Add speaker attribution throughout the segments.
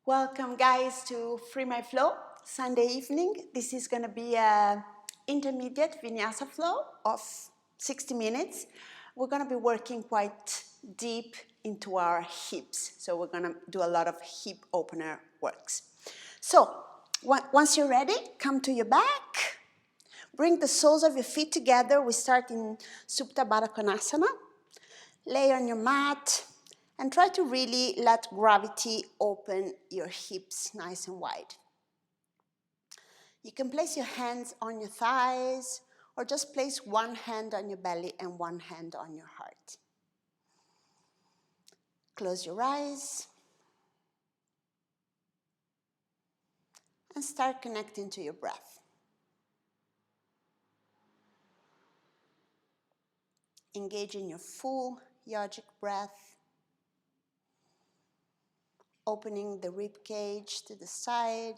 Speaker 1: Welcome guys to Freemyflow Sunday evening. This is going to be an intermediate vinyasa flow of 60 minutes. We're going to be working quite deep into our hips. So we're going to do a lot of hip opener works. So once you're ready, come to your back. Bring the soles of your feet together. We start in Supta Baddha Konasana. Lay on your mat. And try to really let gravity open your hips nice and wide. You can place your hands on your thighs or just place one hand on your belly and one hand on your heart. Close your eyes and start connecting to your breath. Engage in your full yogic breath. Opening the rib cage to the side,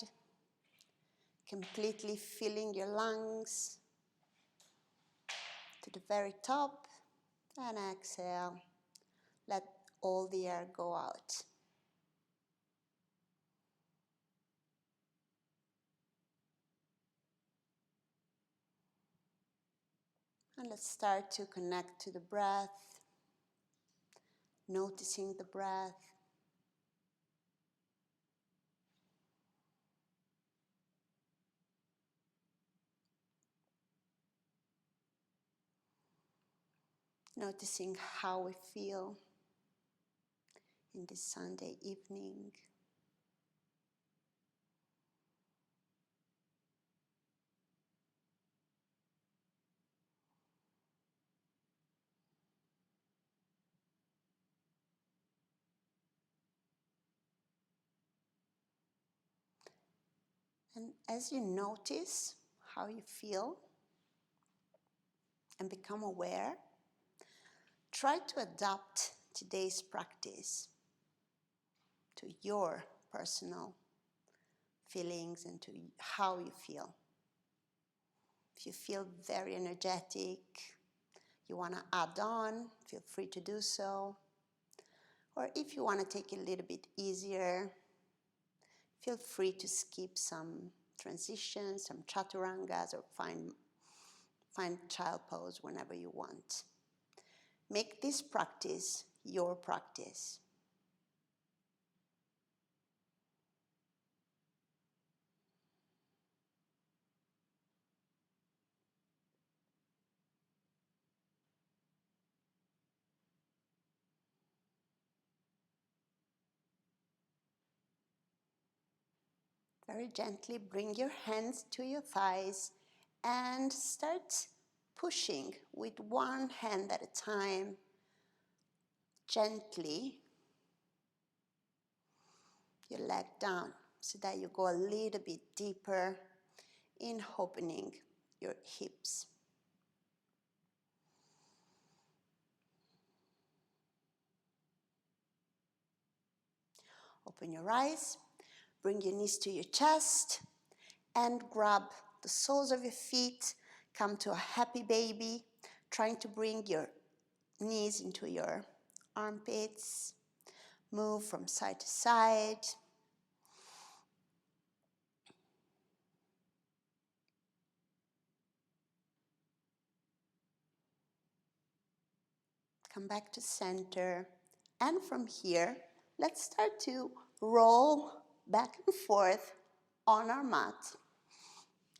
Speaker 1: completely filling your lungs to the very top, and exhale. Let all the air go out. And let's start to connect to the breath, noticing the breath. Noticing how we feel in this Sunday evening. And as you notice how you feel and become aware, try to adapt today's practice to your personal feelings and to how you feel. If you feel very energetic, you want to add on, feel free to do so. Or if you want to take it a little bit easier, feel free to skip some transitions, some chaturangas, or find child pose whenever you want. Make this practice your practice. Very gently bring your hands to your thighs and start pushing with one hand at a time, gently, your leg down so that you go a little bit deeper in opening your hips. Open your eyes, bring your knees to your chest and grab the soles of your feet. Come to a happy baby, trying to bring your knees into your armpits. Move from side to side. Come back to center. And from here, let's start to roll back and forth on our mat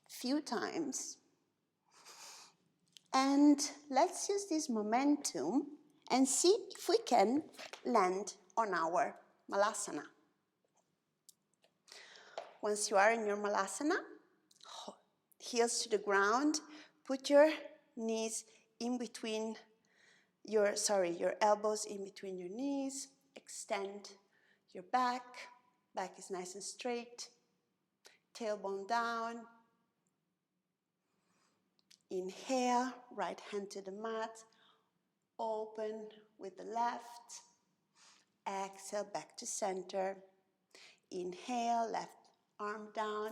Speaker 1: a few times. And let's use this momentum and see if we can land on our Malasana. Once you are in your Malasana, heels to the ground, put your knees in between your elbows in between your knees, extend your back is nice and straight, tailbone down. Inhale, right hand to the mat, open with the left, exhale back to center. Inhale, left arm down,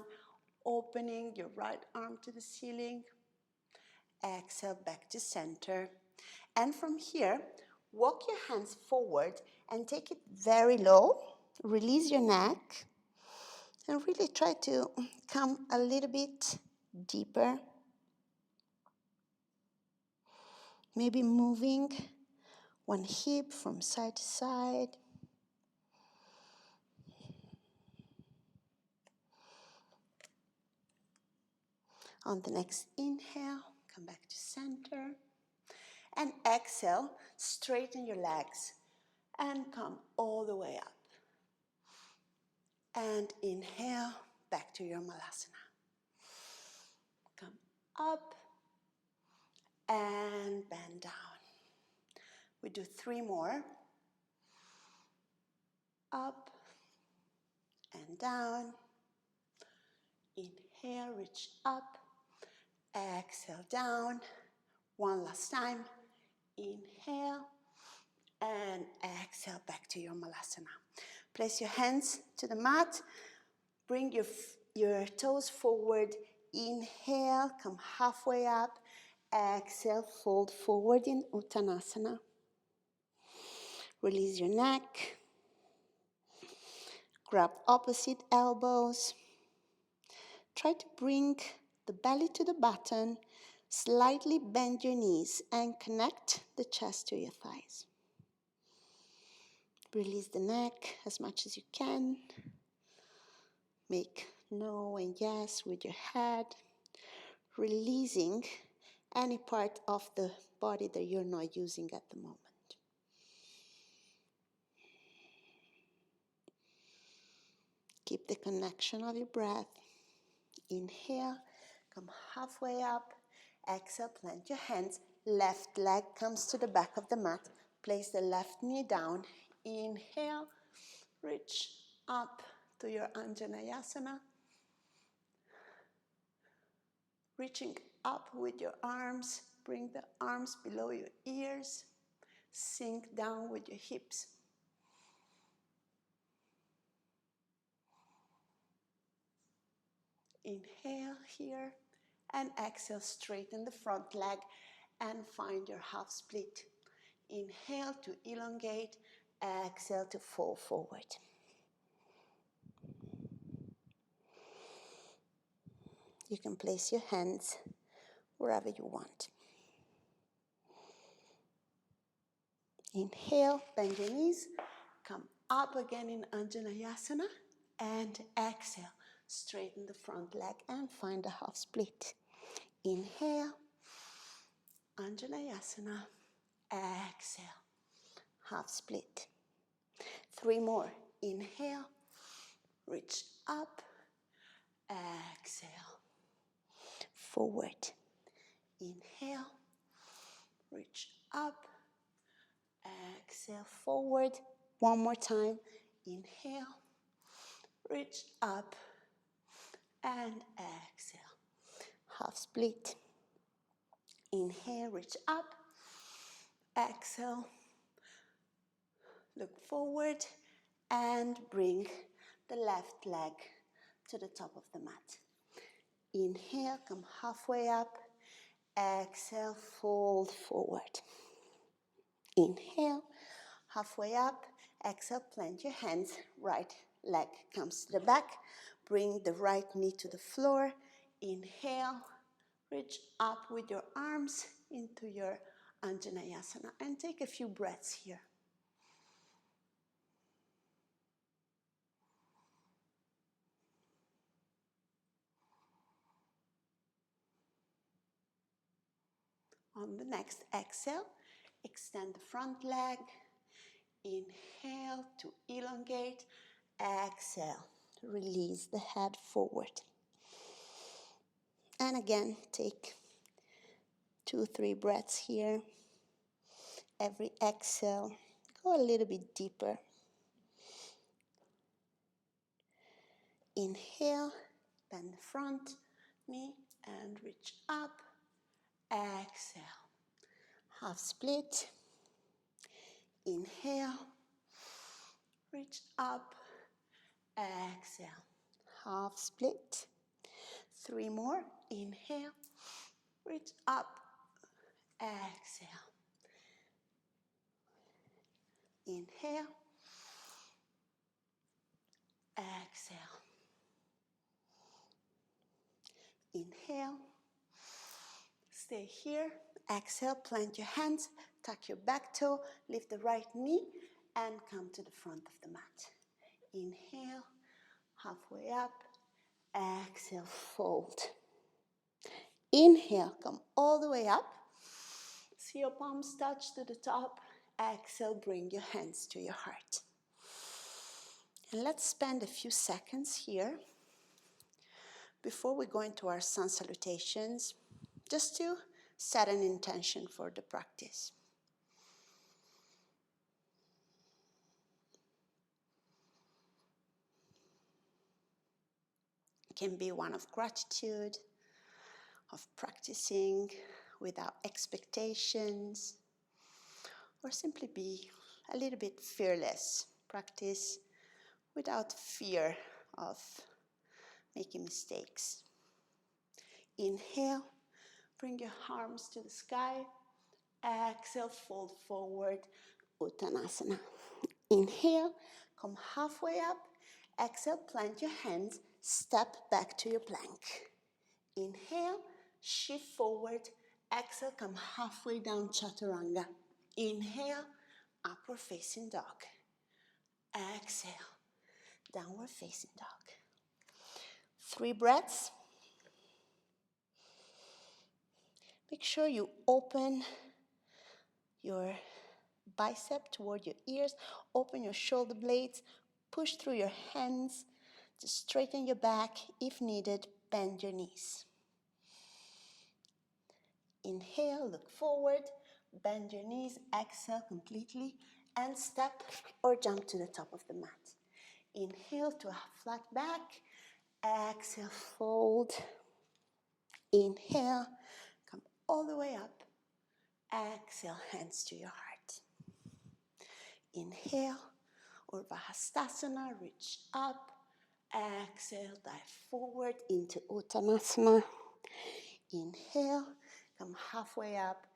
Speaker 1: opening your right arm to the ceiling. Exhale back to center. And from here, walk your hands forward and take it very low. Release your neck And really try to come a little bit deeper. Maybe moving one hip from side to side. On the next inhale, come back to center. And exhale, straighten your legs and come all the way up. And inhale, back to your malasana. Come up and bend down. We do 3 more. Up and down. Inhale, reach up. Exhale, down. One last time. Inhale and exhale back to your malasana. Place your hands to the mat. Bring your toes forward. Inhale, come halfway up. Exhale, fold forward in Uttanasana. Release your neck. Grab opposite elbows. Try to bring the belly to the button. Slightly bend your knees and connect the chest to your thighs. Release the neck as much as you can. Make no and yes with your head. Releasing any part of the body that you're not using at the moment. Keep the connection of your breath. Inhale, come halfway up. Exhale, plant your hands. Left leg comes to the back of the mat. Place the left knee down. Inhale, reach up to your Anjaneyasana. Reaching up with your arms. Bring the arms below your ears. Sink down with your hips. Inhale here and exhale, straighten the front leg and find your half split. Inhale to elongate, exhale to fall forward. You can place your hands wherever you want. Inhale, bend your knees, come up again in Anjaneyasana, and exhale, straighten the front leg and find a half split. Inhale, Anjaneyasana, exhale, half split. 3 more. Inhale, reach up, exhale, forward. Inhale, reach up, exhale, forward. 1 more time. Inhale, reach up, and exhale, half split. Inhale, reach up, exhale, look forward, and bring the left leg to the top of the mat. Inhale, come halfway up, exhale, fold forward. Inhale, halfway up, exhale, plant your hands, right leg comes to the back, bring the right knee to the floor. Inhale, reach up with your arms into your Anjaneyasana and take a few breaths here. On the next exhale, extend the front leg. Inhale to elongate. Exhale, release the head forward. And again, take 2-3 breaths here. Every exhale, go a little bit deeper. Inhale, bend the front knee and reach up. Exhale, half split. Inhale, reach up. Exhale, half split. 3 more. Inhale, reach up. Exhale. Inhale. Exhale. Inhale. Stay here. Exhale, plant your hands, tuck your back toe, lift the right knee, and come to the front of the mat. Inhale, halfway up. Exhale, fold. Inhale, come all the way up. See your palms touch to the top. Exhale, bring your hands to your heart. And let's spend a few seconds here before we go into our sun salutations, just to set an intention for the practice. It can be one of gratitude, of practicing without expectations, or simply be a little bit fearless. Practice without fear of making mistakes. Inhale, bring your arms to the sky. Exhale, fold forward, Uttanasana. Inhale, come halfway up. Exhale, plant your hands, step back to your plank. Inhale, shift forward. Exhale, come halfway down, Chaturanga. Inhale, upward facing dog. Exhale, downward facing dog. 3 breaths. Make sure you open your bicep toward your ears, open your shoulder blades, push through your hands, just straighten your back. If needed, bend your knees. Inhale, look forward, bend your knees, exhale completely, and step or jump to the top of the mat. Inhale to a flat back, exhale, fold. Inhale, come all the way up, exhale, hands to your heart. Inhale, Urdhva reach up, exhale, dive forward into Uttanasana. Inhale, come halfway up,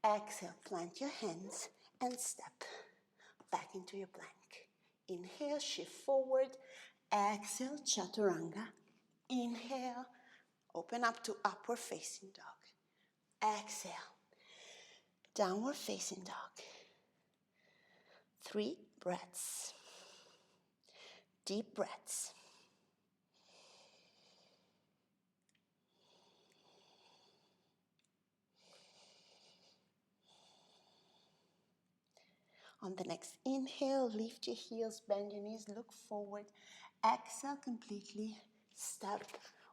Speaker 1: exhale, plant your hands and step back into your plank. Inhale, shift forward, exhale, Chaturanga. Inhale, open up to upward facing dog. Exhale, downward facing dog. 3 breaths. Deep breaths. On the next inhale, lift your heels, bend your knees, look forward. Exhale completely, step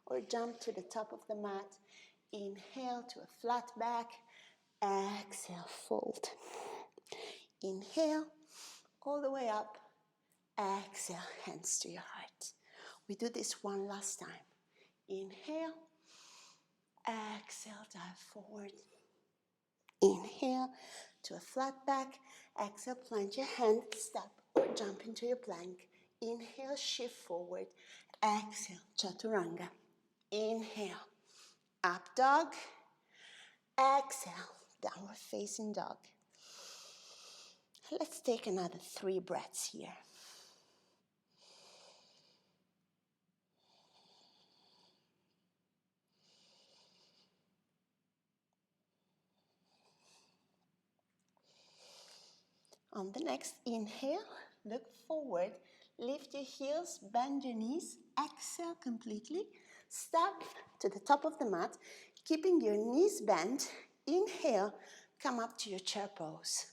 Speaker 1: or jump to the top of the mat. Inhale to a flat back. Exhale, fold. Inhale, all the way up. Exhale, hands to your heart. We do this one last time. Inhale, exhale, dive forward. Inhale to a flat back. Exhale, plant your hand, step or jump into your plank. Inhale, shift forward. Exhale, Chaturanga. Inhale, up dog. Exhale, downward facing dog. Let's take another 3 breaths here. On the next inhale, look forward, lift your heels, bend your knees, exhale completely, step to the top of the mat, keeping your knees bent. Inhale, come up to your chair pose.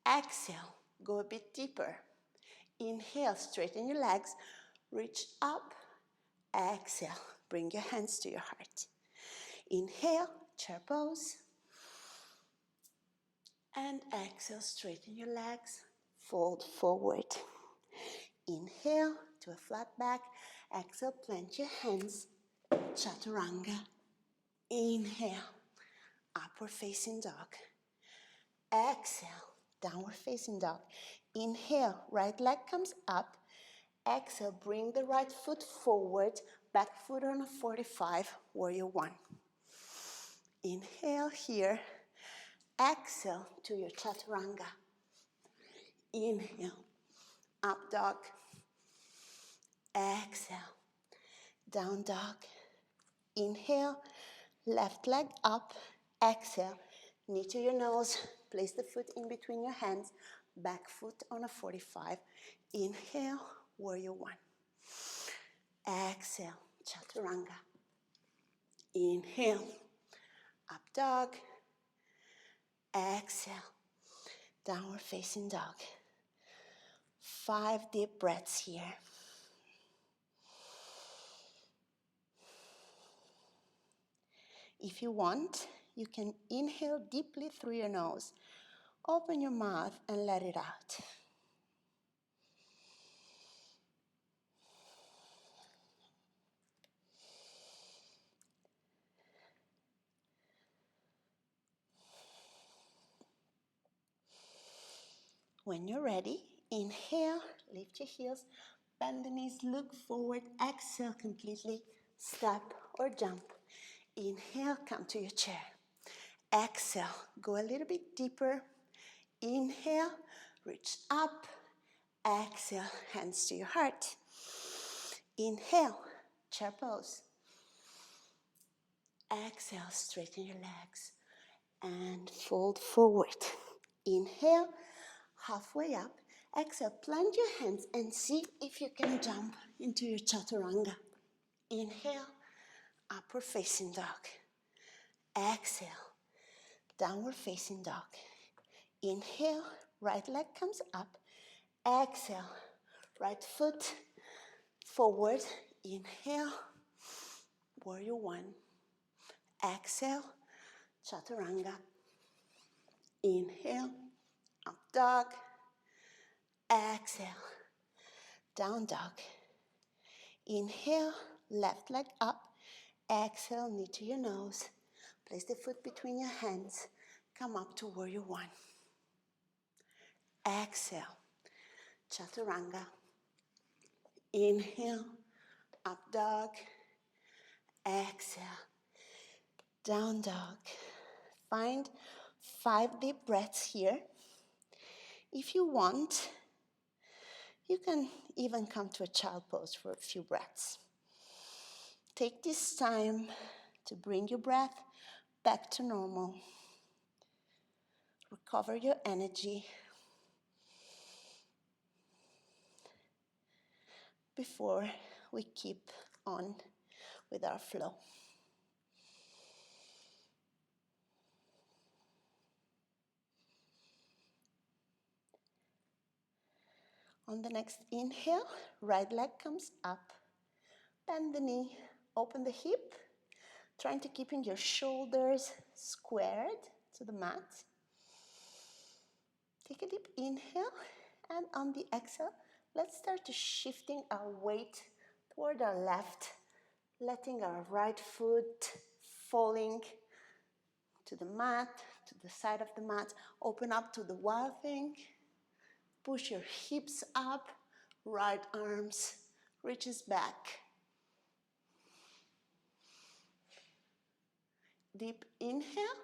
Speaker 1: Exhale, go a bit deeper. Inhale, straighten your legs, reach up. Exhale, bring your hands to your heart. Inhale, chair pose. And exhale, straighten your legs, fold forward. Inhale to a flat back. Exhale, plant your hands, Chaturanga. Inhale, upward facing dog. Exhale, downward facing dog. Inhale, right leg comes up. Exhale, bring the right foot forward, back foot on a 45, warrior 1. Inhale here. Exhale to your Chaturanga. Inhale, up dog. Exhale, down dog. Inhale, left leg up, exhale, knee to your nose, place the foot in between your hands, back foot on a 45, inhale, warrior one, exhale, chaturanga, inhale, up dog, exhale, downward facing dog. 5 deep breaths here. If you want, you can inhale deeply through your nose. Open your mouth and let it out. When you're ready, inhale, lift your heels, bend the knees, look forward, exhale completely, step or jump. Inhale, come to your chair. Exhale, go a little bit deeper. Inhale, reach up. Exhale, hands to your heart. Inhale, chair pose. Exhale, straighten your legs and fold forward. Inhale, halfway up. Exhale, plant your hands and see if you can jump into your chaturanga. Inhale, upward facing dog. Exhale, downward facing dog. Inhale, right leg comes up. Exhale, right foot forward. Inhale, warrior one. Exhale, chaturanga. Inhale, up dog. Exhale, down dog. Inhale, left leg up. Exhale, knee to your nose. Place the foot between your hands. Come up to warrior one. Exhale, chaturanga. Inhale, up dog. Exhale, down dog. Find 5 deep breaths here. If you want, you can even come to a child pose for a few breaths. Take this time to bring your breath back to normal. Recover your energy before we keep on with our flow. On the next inhale, right leg comes up. Bend the knee, open the hip, trying to keep your shoulders squared to the mat. Take a deep inhale, and on the exhale, let's start to shifting our weight toward our left, letting our right foot falling to the mat, to the side of the mat. Open up to the wild thing. Push your hips up, right arms reaches back. Deep inhale,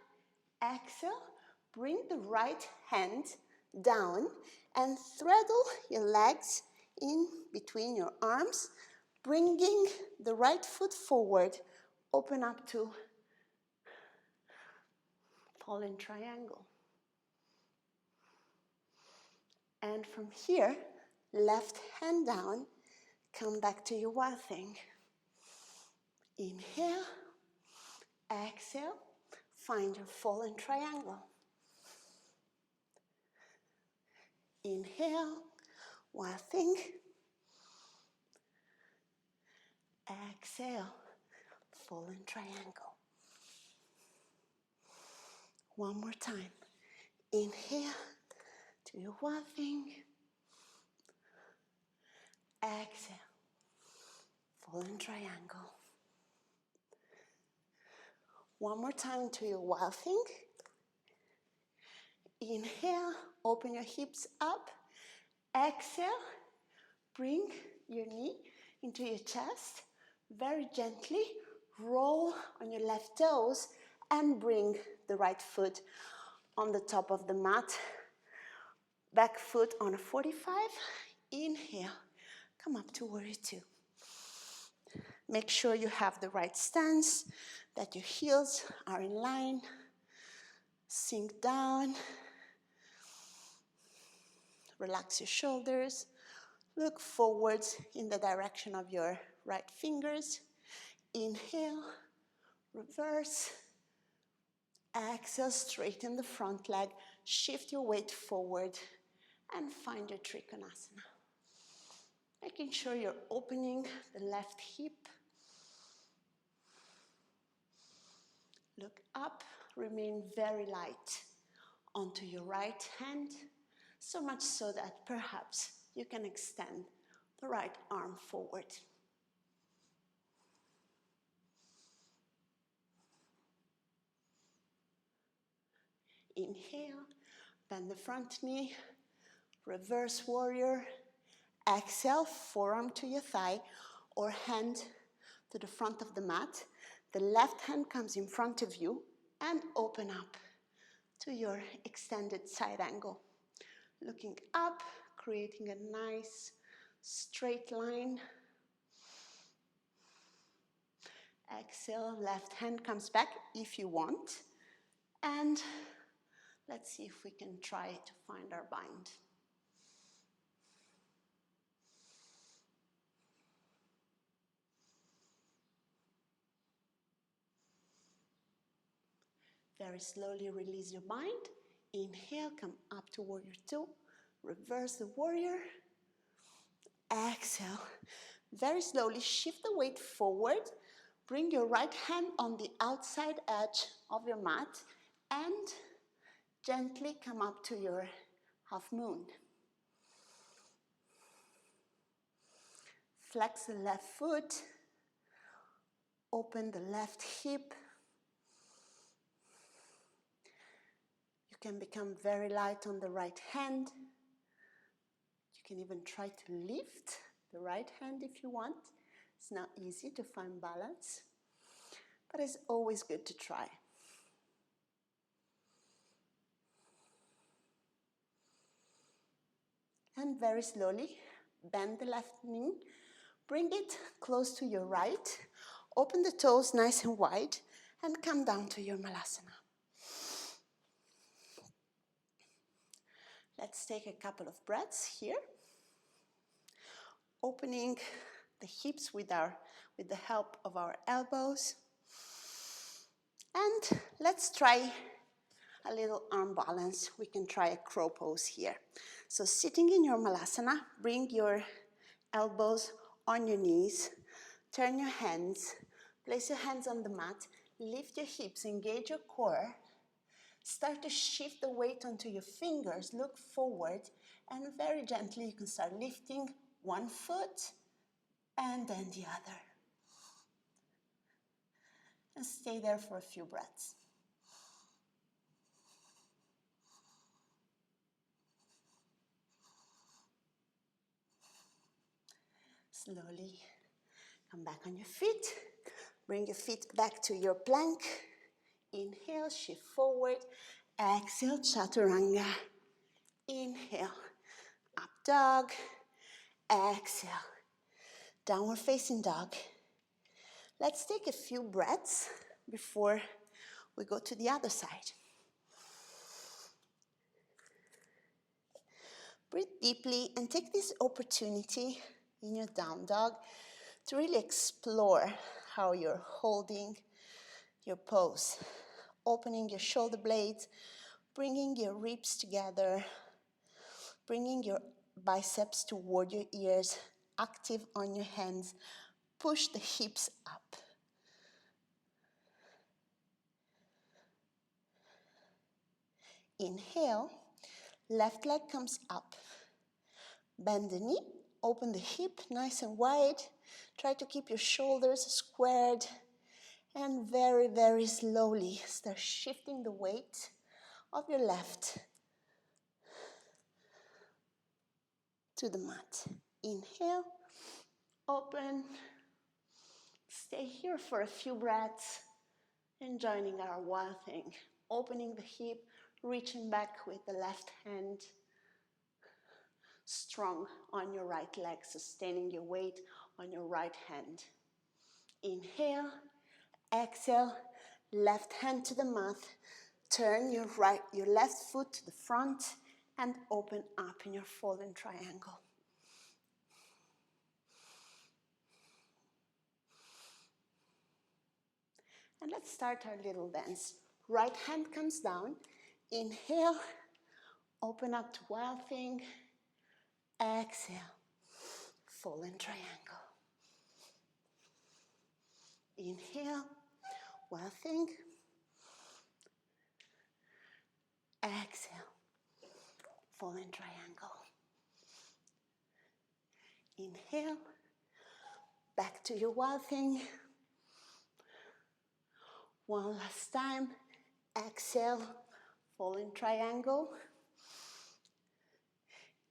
Speaker 1: exhale, bring the right hand down and straddle your legs in between your arms, bringing the right foot forward. Open up to fallen triangle. And from here, left hand down, come back to your wild thing. Inhale, exhale, find your fallen triangle. Inhale, wild thing. Exhale, fallen triangle. One more time. Inhale to your wild thing. Exhale, fallen triangle. One more time to your wild thing. Inhale, open your hips up. Exhale, bring your knee into your chest. Very gently roll on your left toes and bring the right foot on the top of the mat. Back foot on a 45. Inhale, come up to warrior two. Make sure you have the right stance, that your heels are in line. Sink down. Relax your shoulders. Look forwards in the direction of your right fingers. Inhale, reverse. Exhale, straighten the front leg. Shift your weight forward and find your Trikonasana. Making sure you're opening the left hip. Look up, remain very light onto your right hand, so much so that perhaps you can extend the right arm forward. Inhale, bend the front knee, reverse warrior. Exhale, forearm to your thigh or hand to the front of the mat. The left hand comes in front of you and open up to your extended side angle. Looking up, creating a nice straight line. Exhale, left hand comes back if you want. And let's see if we can try to find our bind. Very slowly release your bind. Inhale, come up to warrior two. Reverse the warrior. Exhale. Very slowly shift the weight forward. Bring your right hand on the outside edge of your mat and gently come up to your half moon. Flex the left foot. Open the left hip. You can become very light on the right hand. You can even try to lift the right hand if you want. It's not easy to find balance, but it's always good to try. And very slowly, bend the left knee, bring it close to your right, open the toes nice and wide, and come down to your Malasana. Let's take a couple of breaths here. Opening the hips with the help of our elbows. And let's try a little arm balance. We can try a crow pose here. So sitting in your Malasana, bring your elbows on your knees, turn your hands, place your hands on the mat, lift your hips, engage your core, start to shift the weight onto your fingers, look forward, and very gently you can start lifting one foot and then the other. And stay there for a few breaths. Slowly come back on your feet. Bring your feet back to your plank. Inhale, shift forward. Exhale, chaturanga. Inhale, up dog. Exhale, downward facing dog. Let's take a few breaths before we go to the other side. Breathe deeply and take this opportunity in your down dog to really explore how you're holding your pose. Opening your shoulder blades, bringing your ribs together, bringing your biceps toward your ears, active on your hands. Push the hips up. Inhale, left leg comes up. Bend the knee, open the hip nice and wide. Try to keep your shoulders squared. And very, very slowly start shifting the weight of your left to the mat. Inhale, open. Stay here for a few breaths and joining our wild thing. Opening the hip, reaching back with the left hand. Strong on your right leg, sustaining your weight on your right hand. Inhale, exhale, left hand to the mat, turn your left foot to the front and open up in your fallen triangle. And let's start our little dance. Right hand comes down, inhale, open up to wild thing, exhale, fallen triangle. Inhale, wild thing, exhale, fallen triangle. Inhale, back to your wild thing. One last time, exhale, fallen triangle.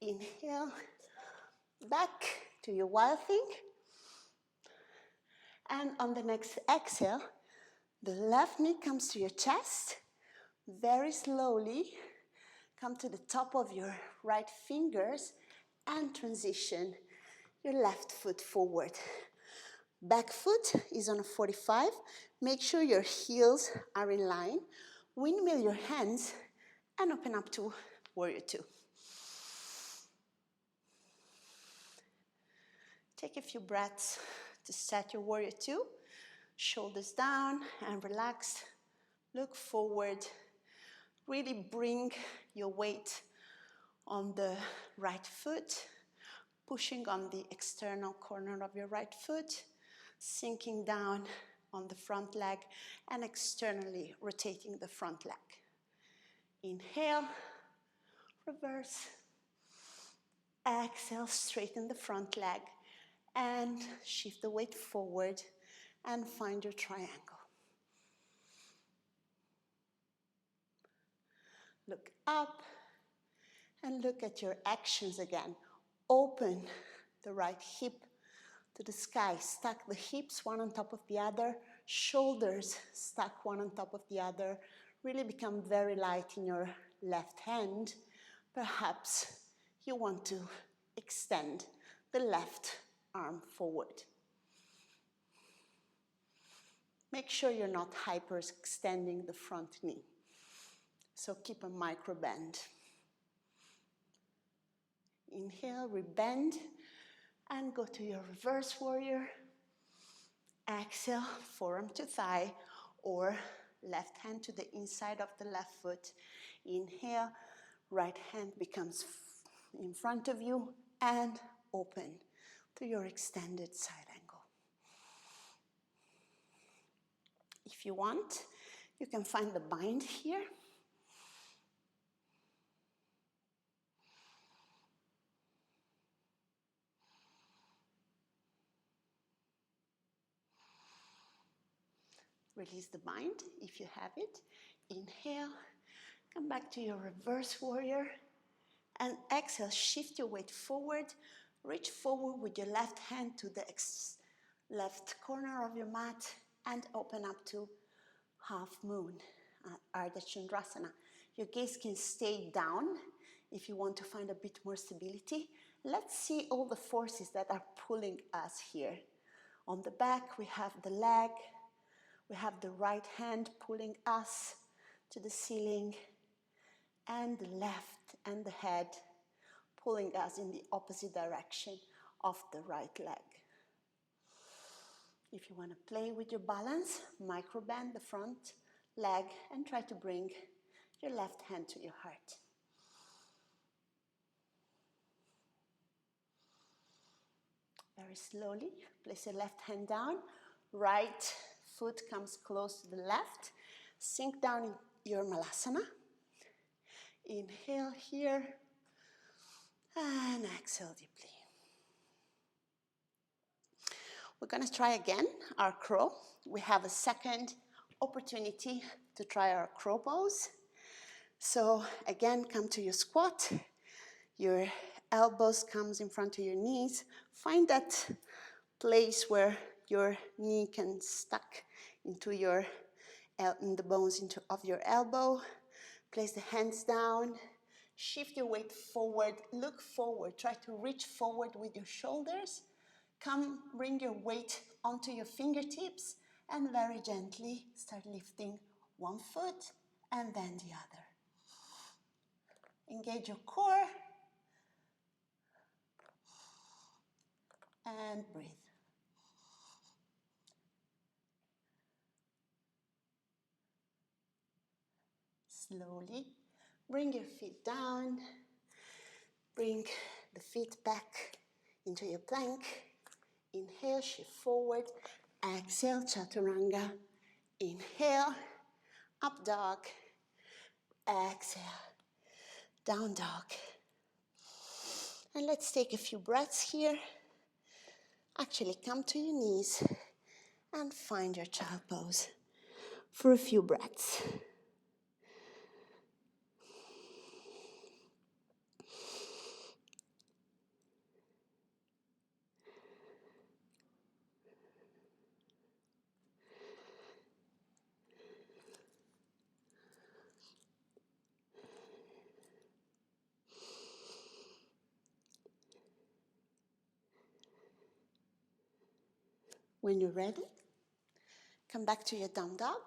Speaker 1: Inhale, back to your wild thing. And on the next exhale, the left knee comes to your chest. Very slowly, come to the top of your right fingers and transition your left foot forward. Back foot is on a 45. Make sure your heels are in line. Windmill your hands and open up to Warrior Two. Take a few breaths to set your Warrior Two. Shoulders down and relax. Look forward. Really bring your weight on the right foot, pushing on the external corner of your right foot, sinking down on the front leg and externally rotating the front leg. Inhale, reverse. Exhale, straighten the front leg and shift the weight forward and find your triangle. Look up and look at your actions again. Open the right hip to the sky. Stack the hips one on top of the other. Shoulders stack one on top of the other. Really become very light in your left hand. Perhaps you want to extend the left arm forward. Make sure you're not hyperextending the front knee. So keep a micro bend. Inhale, rebend, and go to your reverse warrior. Exhale, forearm to thigh, or left hand to the inside of the left foot. Inhale, right hand becomes in front of you, and open to your extended side angle. If you want, you can find the bind here. Release the bind if you have it. Inhale, come back to your reverse warrior. And exhale, shift your weight forward. Reach forward with your left hand to the left corner of your mat and open up to half moon, Ardha Chandrasana. Your gaze can stay down if you want to find a bit more stability. Let's see all the forces that are pulling us here. On the back, we have the leg. We have the right hand pulling us to the ceiling, and the left and the head pulling us in the opposite direction of the right leg. If you want to play with your balance, microband the front leg and try to bring your left hand to your heart. Very slowly, place your left hand down, right foot comes close to the left, sink down in your Malasana. Inhale here, and exhale deeply. We're going to try again our crow. We have a second opportunity to try our crow pose. So again, come to your squat. Your elbows comes in front of your knees. Find that place where your knee can stuck into your in the bones of your elbow. Place the hands down. Shift your weight forward. Look forward. Try to reach forward with your shoulders. Bring your weight onto your fingertips and very gently start lifting one foot and then the other. Engage your core and breathe. Slowly bring your feet down. Bring the feet back into your plank. Inhale, shift forward. Exhale, chaturanga. Inhale, up dog. Exhale, down dog. And let's take a few breaths here. Actually, come to your knees and find your child pose for a few breaths. When you're ready, come back to your down dog.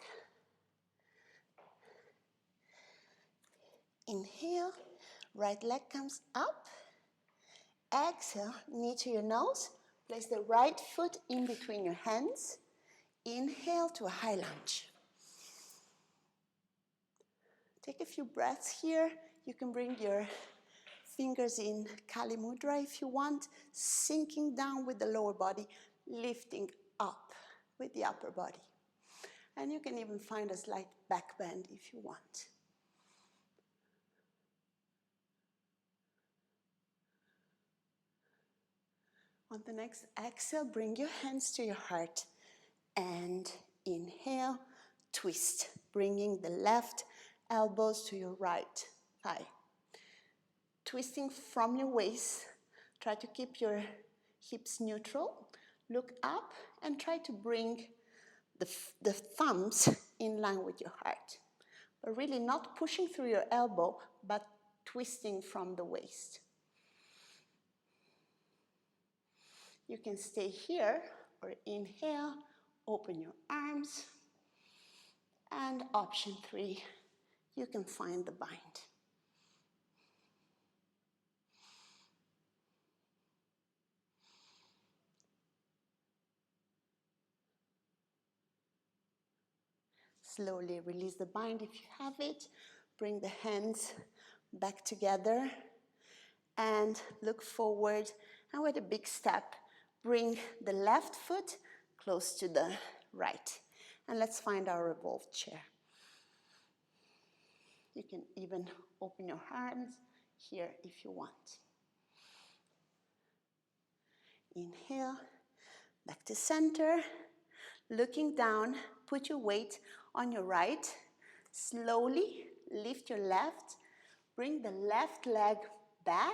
Speaker 1: Inhale, right leg comes up. Exhale, knee to your nose. Place the right foot in between your hands. Inhale to a high lunge. Take a few breaths here. You can bring your fingers in Kali Mudra if you want, sinking down with the lower body, lifting up with the upper body. And you can even find a slight back bend if you want. On the next exhale, bring your hands to your heart and inhale, twist, bringing the left elbows to your right thigh. Twisting from your waist, try to keep your hips neutral. Look up and try to bring the thumbs in line with your heart. But really not pushing through your elbow, but twisting from the waist. You can stay here or inhale, open your arms. And option 3, you can find the bind. Slowly release the bind if you have it. Bring the hands back together and look forward. And with a big step, bring the left foot close to the right. And let's find our revolved chair. You can even open your arms here if you want. Inhale, back to center. Looking down, put your weight on your right. Slowly lift your left. Bring the left leg back.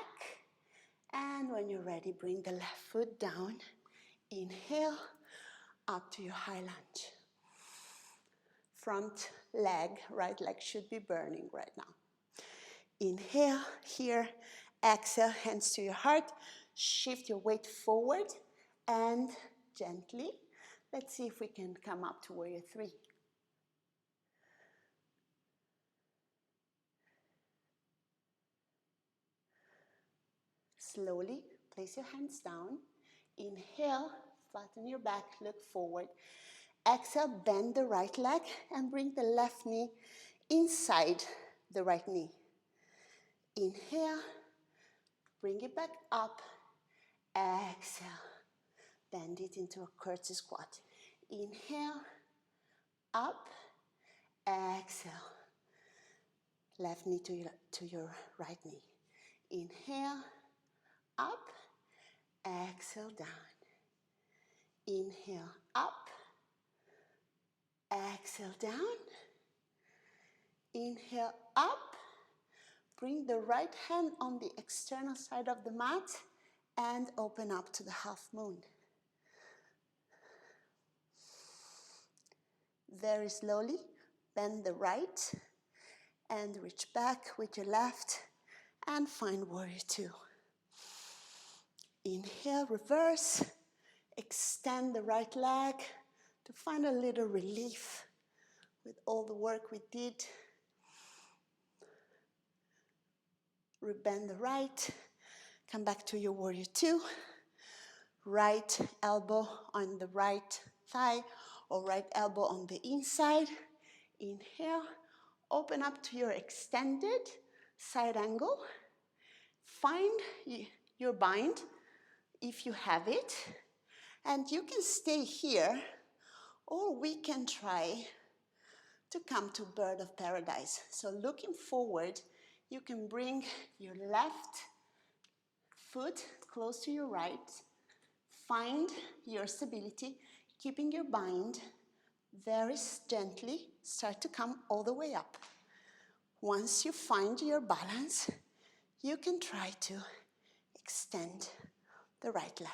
Speaker 1: And when you're ready, bring the left foot down. Inhale, up to your high lunge. Front leg, right leg should be burning right now. Inhale here. Exhale, hands to your heart. Shift your weight forward and gently. Let's see if we can come up to warrior 3. Slowly place your hands down. Inhale, flatten your back, look forward. Exhale, bend the right leg and bring the left knee inside the right knee. Inhale, bring it back up. Exhale, bend it into a curtsy squat. Inhale, up. Exhale, left knee to your right knee. Inhale, up. Exhale, down. Inhale, up. Exhale, down. Inhale, up. Bring the right hand on the external side of the mat and open up to the half moon. Very slowly, bend the right and reach back with your left and find warrior 2. Inhale, reverse. Extend the right leg to find a little relief with all the work we did. Rebend the right. Come back to your warrior two. Right elbow on the right thigh or right elbow on the inside. Inhale. Open up to your extended side angle. Find your bind if you have it. And you can stay here, or we can try to come to bird of paradise. So looking forward, you can bring your left foot close to your right. Find your stability, keeping your bind. Very gently start to come all the way up. Once you find your balance, you can try to extend the right leg.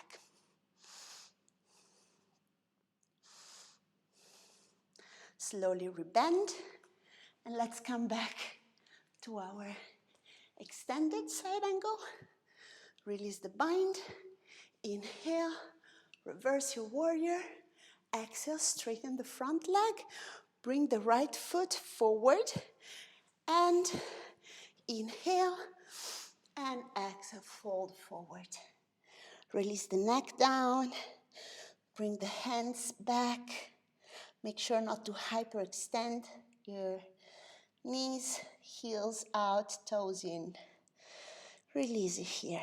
Speaker 1: Slowly rebend, and let's come back to our extended side angle. Release the bind. Inhale, reverse your warrior. Exhale, straighten the front leg. Bring the right foot forward. And inhale, and exhale, fold forward. Release the neck down. Bring the hands back. Make sure not to hyperextend your knees, heels out, toes in. Release it here.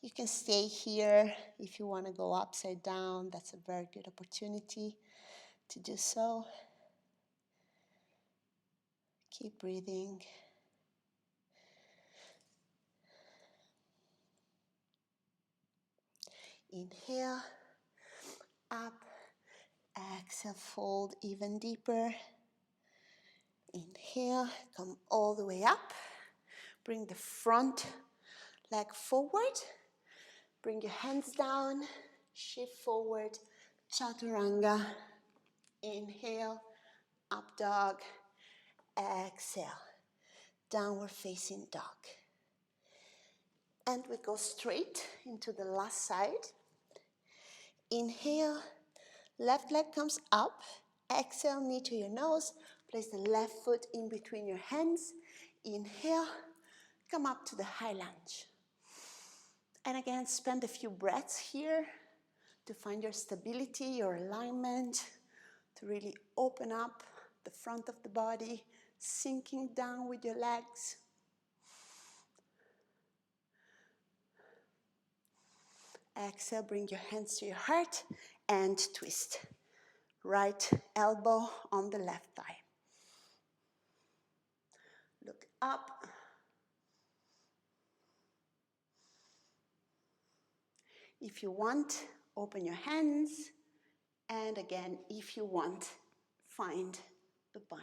Speaker 1: You can stay here if you want to go upside down. That's a very good opportunity to do so. Keep breathing. Inhale, up. Exhale, fold even deeper. Inhale, come all the way up. Bring the front leg forward. Bring your hands down. Shift forward. Chaturanga. Inhale, up dog. Exhale, downward facing dog. And we go straight into the last side. Inhale, left leg comes up. Exhale, knee to your nose. Place the left foot in between your hands. Inhale, come up to the high lunge. And again, spend a few breaths here to find your stability, your alignment, to really open up the front of the body, sinking down with your legs. Exhale, bring your hands to your heart and twist. Right elbow on the left thigh. Look up. If you want, open your hands. And again, if you want, find the bind.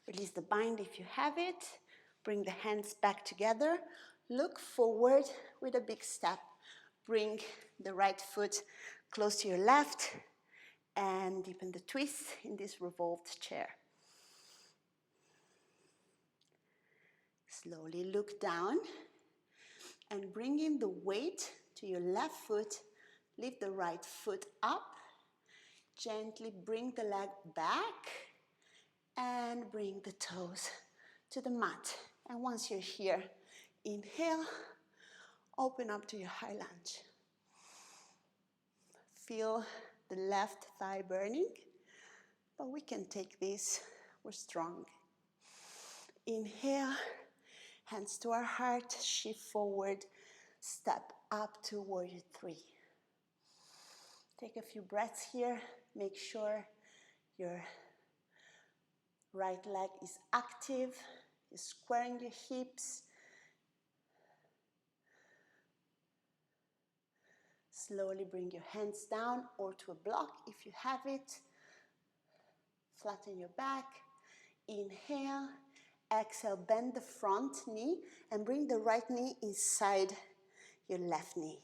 Speaker 1: Release the bind if you have it. Bring the hands back together. Look forward with a big step. Bring the right foot close to your left and deepen the twist in this revolved chair. Slowly look down and bring in the weight to your left foot. Lift the right foot up. Gently bring the leg back and bring the toes to the mat. And once you're here, inhale, open up to your high lunge. Feel the left thigh burning, but we can take this, we're strong. Inhale, hands to our heart, shift forward, step up to warrior three. Take a few breaths here, make sure your right leg is active, you're squaring your hips. Slowly bring your hands down or to a block if you have it. Flatten your back. Inhale. Exhale, bend the front knee and bring the right knee inside your left knee.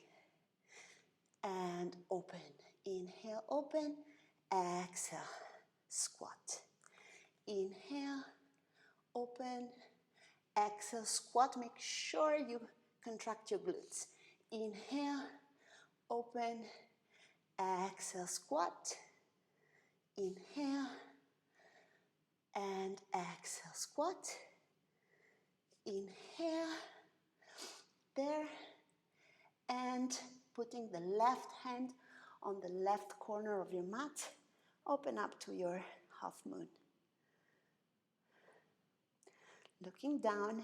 Speaker 1: And open. Inhale, open. Exhale, squat. Inhale. open, exhale, squat. Make sure you contract your glutes. Inhale, open, exhale, squat. Inhale, and exhale, squat. Inhale, there, and putting the left hand on the left corner of your mat. Open up to your half moon. Looking down,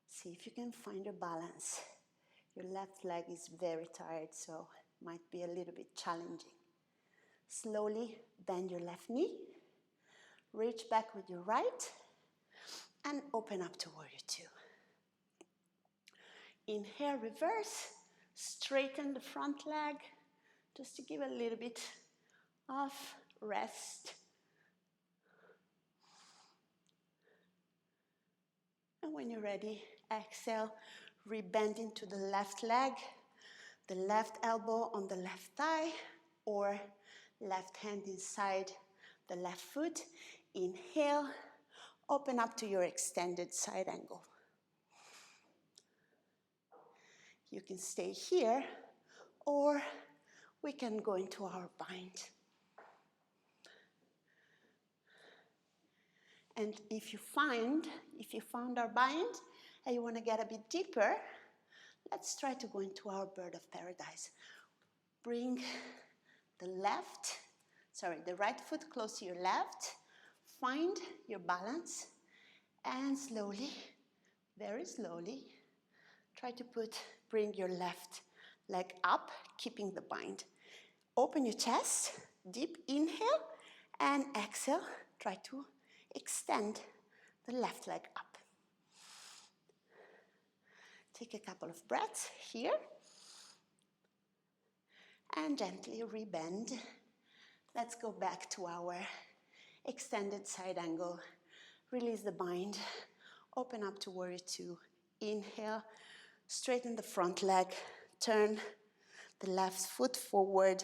Speaker 1: see if you can find your balance. Your left leg is very tired, so might be a little bit challenging. Slowly bend your left knee, reach back with your right, and open up to warrior two. Inhale, reverse, straighten the front leg, just to give a little bit of rest. And when you're ready, exhale, rebend into the left leg, the left elbow on the left thigh, or left hand inside the left foot. Inhale, open up to your extended side angle. You can stay here, or we can go into our bind. And if you found our bind and you want to get a bit deeper, let's try to go into our bird of paradise. Bring the right foot close to your left. Find your balance and slowly, very slowly, try to bring your left leg up, keeping the bind. Open your chest, deep inhale, and exhale. Try to extend the left leg up. Take a couple of breaths here. And gently rebend. Let's go back to our extended side angle. Release the bind. Open up to warrior two. Inhale, straighten the front leg. Turn the left foot forward.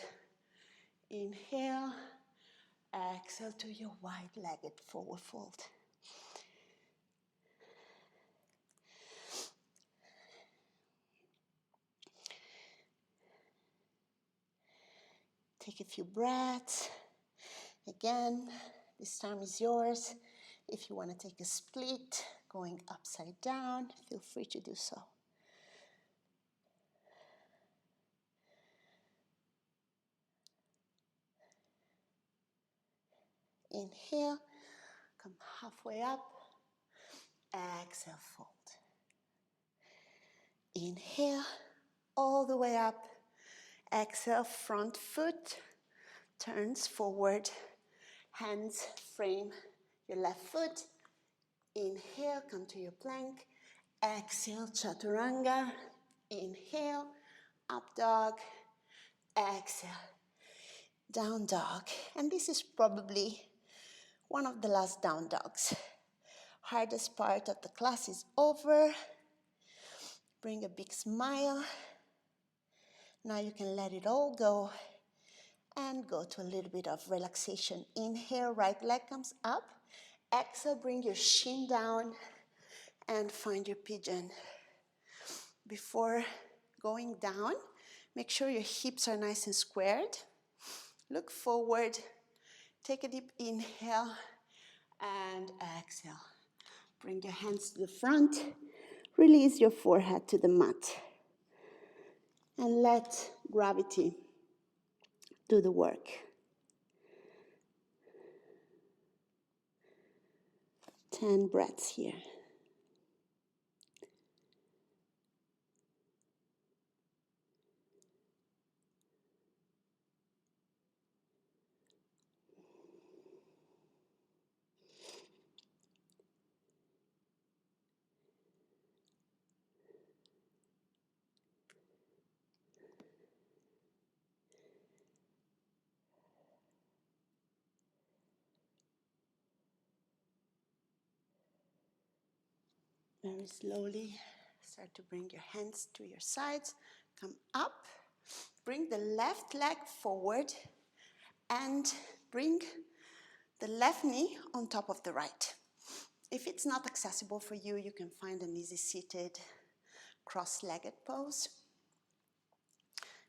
Speaker 1: Inhale, exhale to your wide-legged forward fold. Take a few breaths. Again, this time is yours. If you want to take a split, going upside down, feel free to do so. Inhale, come halfway up. Exhale, fold. Inhale, all the way up. Exhale, front foot turns forward. Hands frame your left foot. Inhale, come to your plank. Exhale, chaturanga. Inhale, up dog. Exhale, down dog. And this is probably one of the last down dogs. Hardest part of the class is over. Bring a big smile. Now you can let it all go and go to a little bit of relaxation. Inhale, right leg comes up. Exhale, bring your shin down and find your pigeon. Before going down, make sure your hips are nice and squared. Look forward. Take a deep inhale and exhale. Bring your hands to the front. Release your forehead to the mat. And let gravity do the work. 10 breaths here. Very slowly, start to bring your hands to your sides. Come up. Bring the left leg forward and bring the left knee on top of the right. If it's not accessible for you, you can find an easy seated cross-legged pose.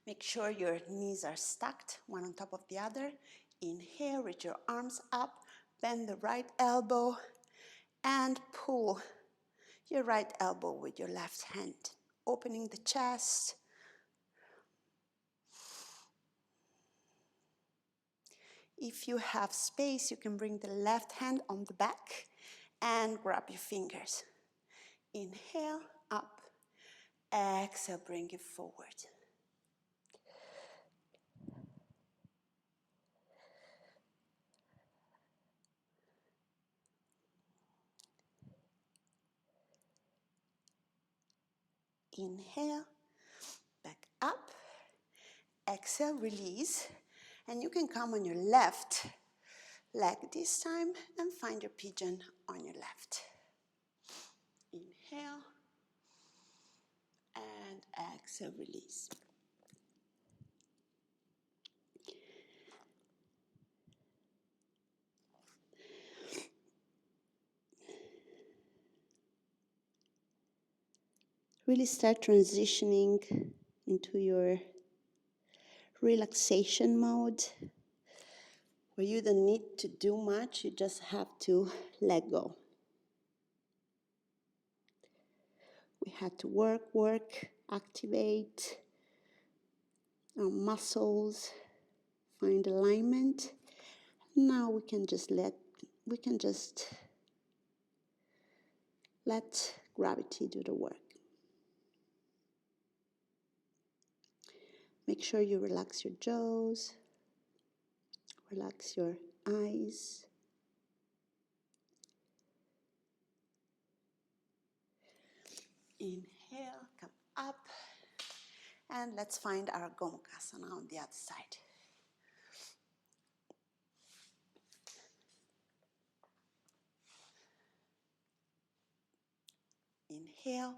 Speaker 1: Make sure your knees are stacked, one on top of the other. Inhale, reach your arms up, bend the right elbow, and pull your right elbow with your left hand, opening the chest. If you have space, you can bring the left hand on the back and grab your fingers. Inhale, up. Exhale, bring it forward. Inhale, back up. Exhale, release. And you can come on your left leg this time and find your pigeon on your left. Inhale and exhale, release. Really start transitioning into your relaxation mode, where you don't need to do much, you just have to let go. We had to work, activate our muscles, find alignment. Now we can just let gravity do the work. Make sure you relax your jaws, relax your eyes. Inhale, come up, and let's find our Gomukhasana on the other side. Inhale,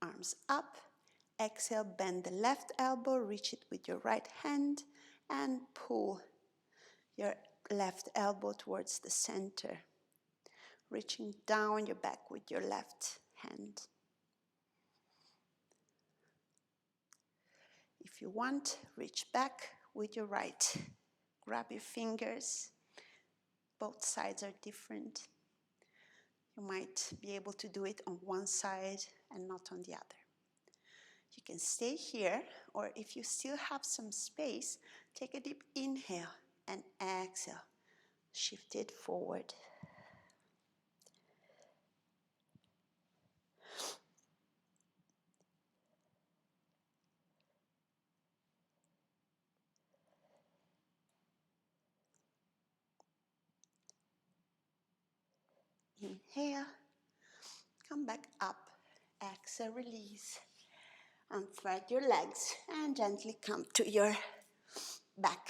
Speaker 1: arms up. Exhale, bend the left elbow, reach it with your right hand, and pull your left elbow towards the center, reaching down your back with your left hand. If you want, reach back with your right. Grab your fingers. Both sides are different. You might be able to do it on one side and not on the other. You can stay here, or if you still have some space, take a deep inhale and exhale. Shift it forward. Inhale, come back up, exhale, release, unspread your legs and gently come to your back.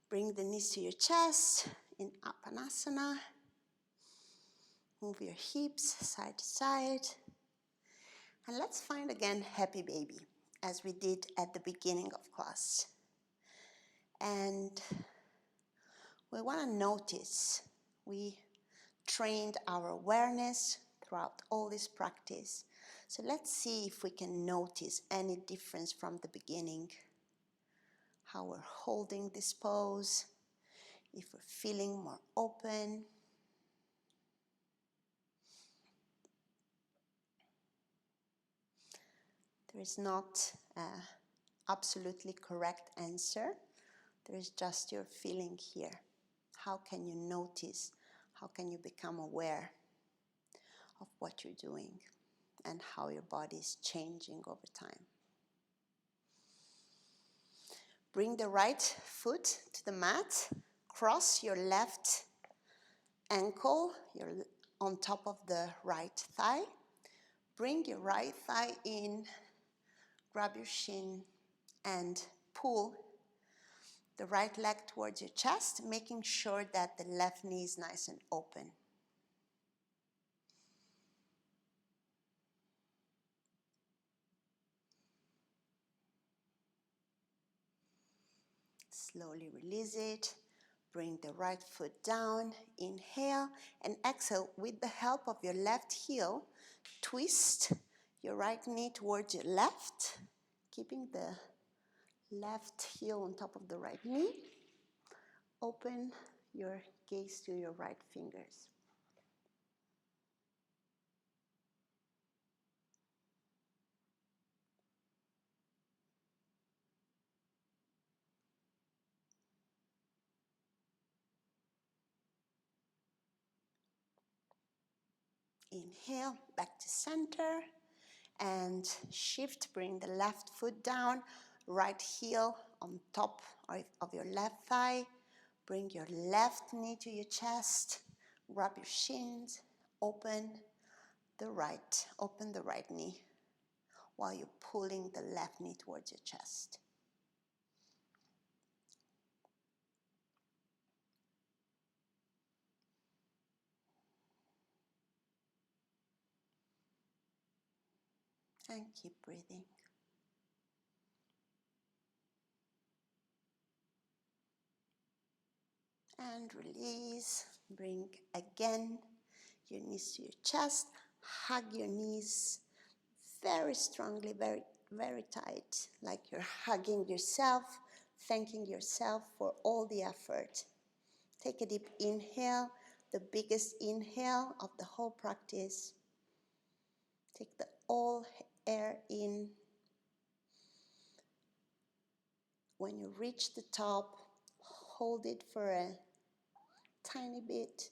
Speaker 1: Bring the knees to your chest in Apanasana. Move your hips side to side. And let's find again happy baby, as we did at the beginning of class. And we want to notice, we trained our awareness throughout all this practice. So let's see if we can notice any difference from the beginning. How we're holding this pose, if we're feeling more open. There is not an absolutely correct answer. There is just your feeling here. How can you notice? How can you become aware of what you're doing and how your body is changing over time? Bring the right foot to the mat. Cross your left ankle on top of the right thigh. Bring your right thigh in. Grab your shin and pull the right leg towards your chest, making sure that the left knee is nice and open. Slowly release it. Bring the right foot down, inhale, and exhale with the help of your left heel. Twist your right knee towards your left, keeping the left heel on top of the right knee. Open your gaze to your right fingers. Inhale, back to center, and shift, bring the left foot down, right heel on top of your left thigh. Bring your left knee to your chest, grab your shins, open the right knee while you're pulling the left knee towards your chest. And keep breathing. And release. Bring again your knees to your chest. Hug your knees very strongly, very, very tight, like you're hugging yourself, thanking yourself for all the effort. Take a deep inhale, the biggest inhale of the whole practice. Take the all air in. When you reach the top, hold it for a tiny bit,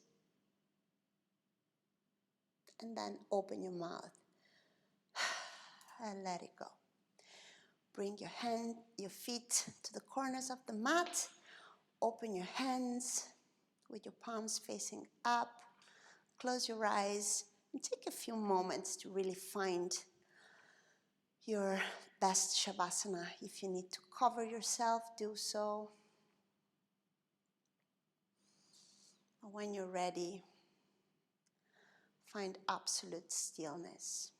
Speaker 1: and then open your mouth and let it go. Bring your feet to the corners of the mat. Open your hands with your palms facing up. Close your eyes and take a few moments to really find your best Shavasana. If you need to cover yourself, do so. When you're ready, find absolute stillness.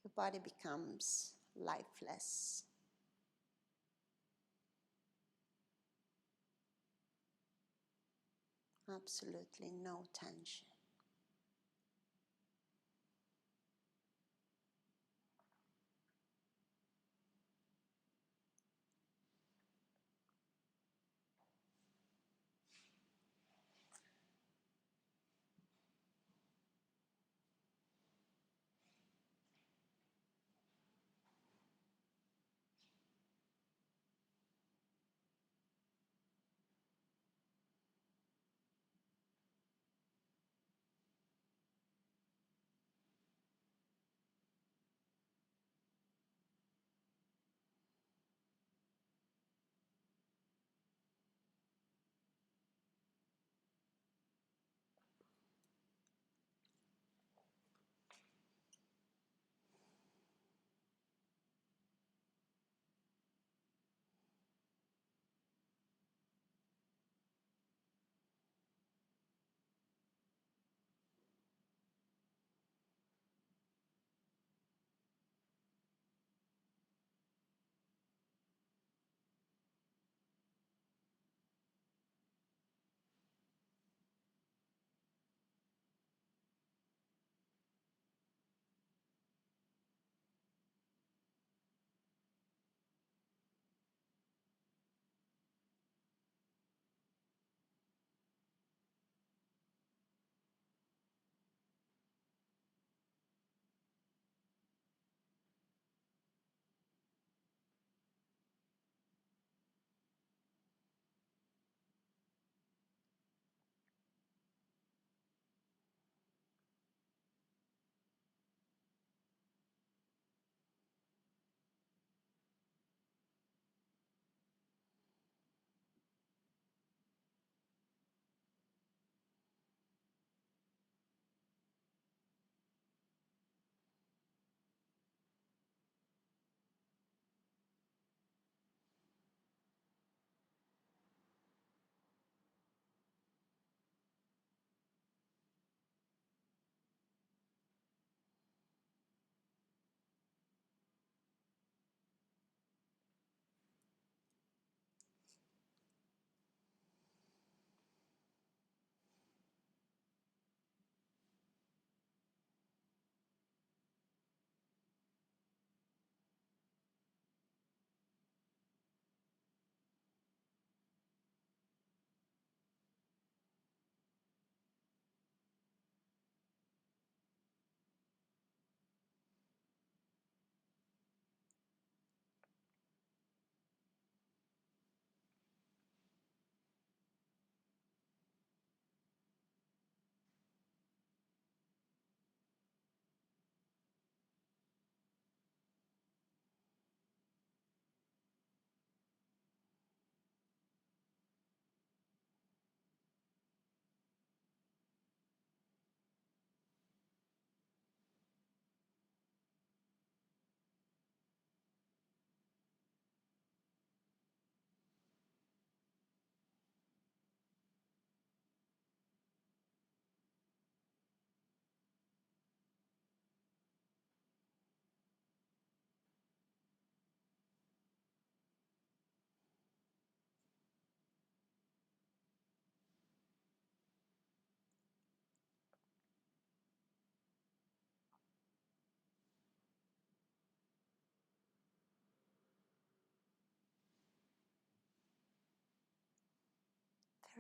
Speaker 1: Your body becomes lifeless. Absolutely no tension.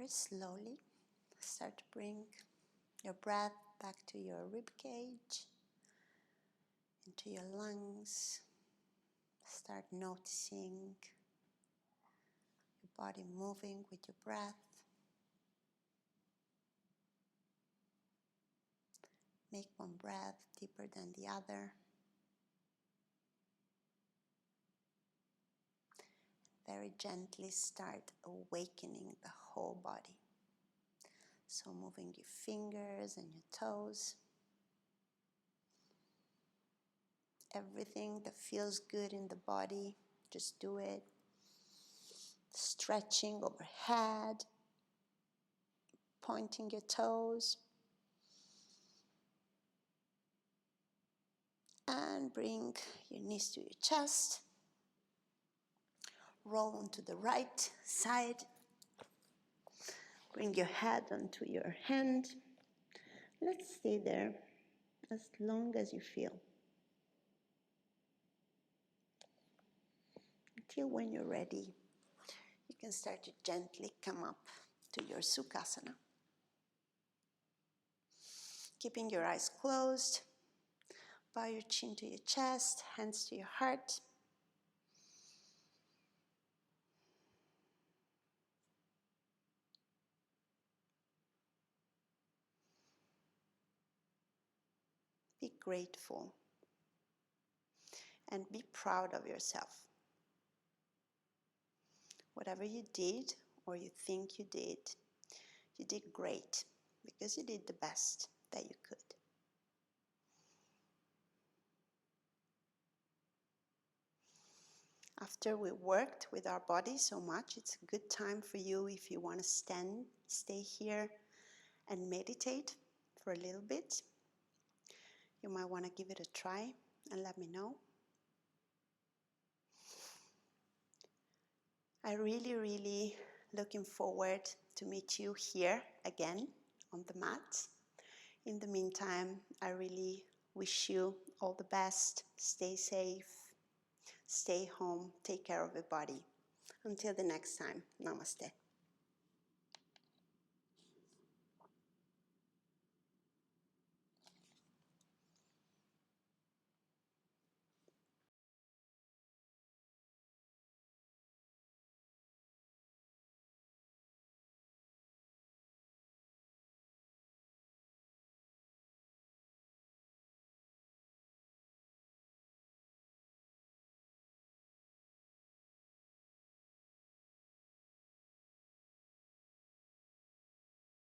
Speaker 1: very slowly start to bring your breath back to your rib cage, into your lungs. Start noticing your body moving with your breath. Make one breath deeper than the other. Very gently start awakening the whole body. So moving your fingers and your toes. Everything that feels good in the body, just do it. Stretching overhead, pointing your toes. And bring your knees to your chest. Roll onto the right side. Bring your head onto your hand. Let's stay there as long as you feel. Until when you're ready, you can start to gently come up to your Sukhasana. Keeping your eyes closed, bow your chin to your chest, hands to your heart. Be grateful and be proud of yourself. Whatever you did or you think you did great because you did the best that you could. After we worked with our body so much, it's a good time for you, if you want to stay here and meditate for a little bit. You might want to give it a try and let me know. I really looking forward to meet you here again on the mat. In the meantime, I really wish you all the best. Stay safe, stay home, take care of your body. Until the next time, namaste.